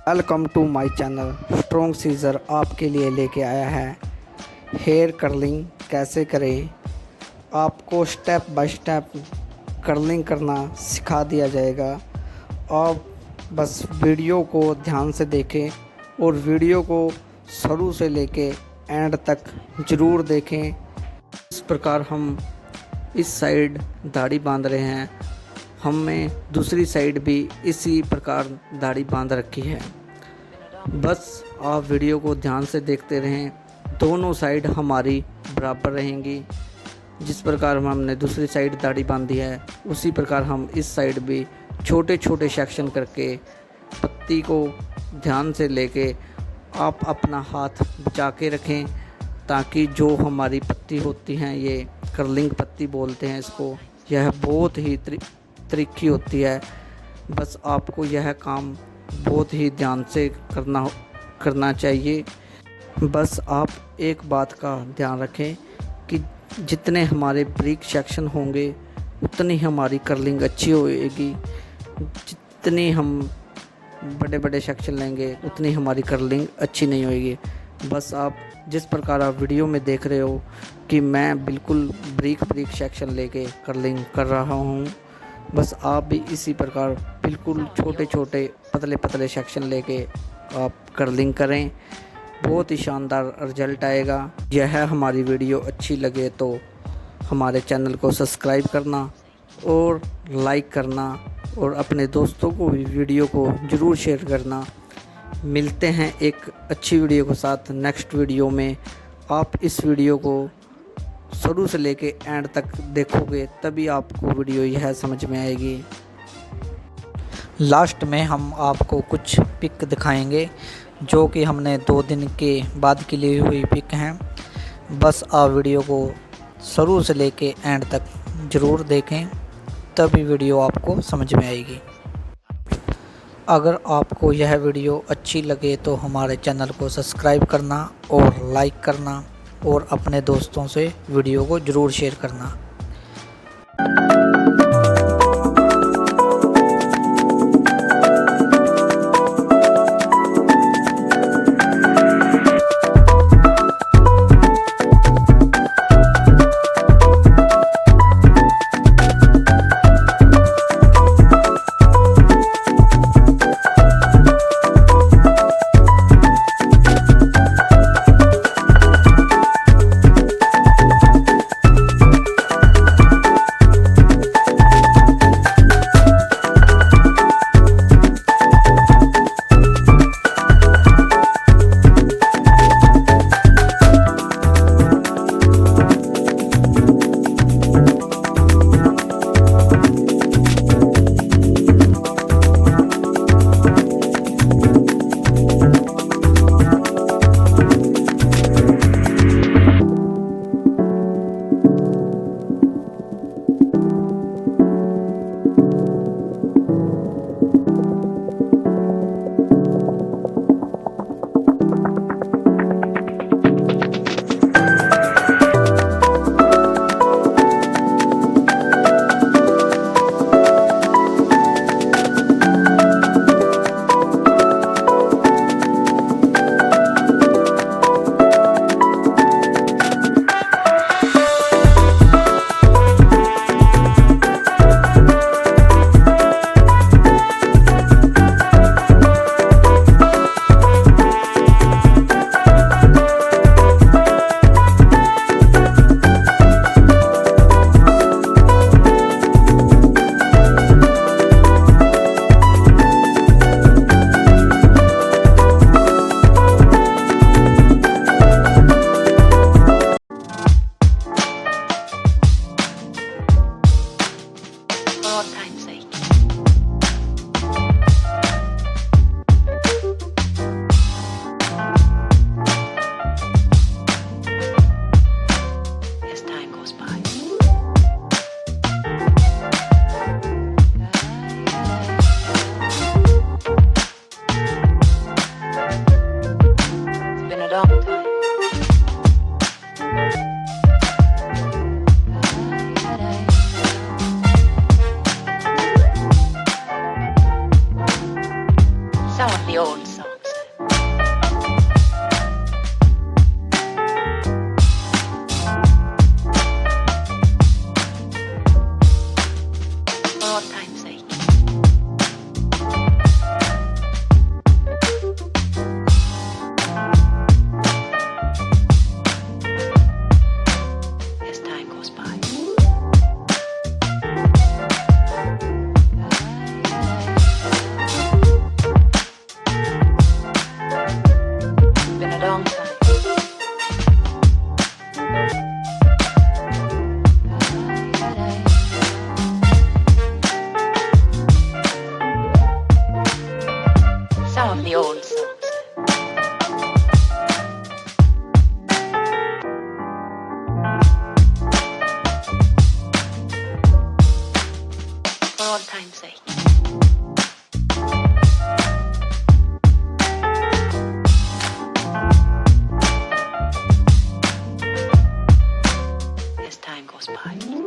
Welcome to my channel. Strong seizure आपके लिए लेके आया है हेयर कर्लिंग कैसे करें। आपको स्टेप बाय स्टेप कर्लिंग करना सिखा दिया जाएगा। आप बस वीडियो को ध्यान से देखें और वीडियो को शुरू से लेके एंड तक ज़रूर देखें। इस प्रकार हम इस साइड दाढ़ी बांध रहे हैं, हमने दूसरी साइड भी इसी प्रकार दाढ़ी बांध रखी है। बस आप वीडियो को ध्यान से देखते रहें, दोनों साइड हमारी बराबर रहेंगी। जिस प्रकार हमने दूसरी साइड दाढ़ी बांधी है उसी प्रकार हम इस साइड भी छोटे छोटे सेक्शन करके पत्ती को ध्यान से लेके आप अपना हाथ बचा के रखें, ताकि जो हमारी पत्ती होती हैं, ये कर्लिंग पत्ती बोलते हैं इसको, यह बहुत ही त्रिखी होती है। बस आपको यह काम बहुत ही ध्यान से करना चाहिए। बस आप एक बात का ध्यान रखें कि जितने हमारे ब्रीक सेक्शन होंगे उतनी हमारी कर्लिंग अच्छी होएगी। जितनी हम बड़े बड़े सेक्शन लेंगे उतनी हमारी कर्लिंग अच्छी नहीं होएगी। बस आप जिस प्रकार आप वीडियो में देख रहे हो कि मैं बिल्कुल ब्रीक सेक्शन लेके कर्लिंग कर रहा हूँ, बस आप भी इसी प्रकार बिल्कुल छोटे छोटे पतले सेक्शन लेके आप कर्लिंग करें, बहुत ही शानदार रिजल्ट आएगा। यह हमारी वीडियो अच्छी लगे तो हमारे चैनल को सब्सक्राइब करना और लाइक करना और अपने दोस्तों को भी वीडियो को ज़रूर शेयर करना। मिलते हैं एक अच्छी वीडियो के साथ नेक्स्ट वीडियो में। आप इस वीडियो को शुरू से लेके एंड तक देखोगे तभी आपको वीडियो यह समझ में आएगी। लास्ट में हम आपको कुछ पिक दिखाएंगे जो कि हमने 2 दिन के बाद की ली हुई पिक हैं। बस आप वीडियो को शुरू से लेके एंड तक ज़रूर देखें, तभी वीडियो आपको समझ में आएगी। अगर आपको यह वीडियो अच्छी लगे तो हमारे चैनल को सब्सक्राइब करना और लाइक करना और अपने दोस्तों से वीडियो को ज़रूर शेयर करना। old songs. For old time's sake. As time goes by. Been a long time. Some of the old songs. For old time's sake. As time goes by.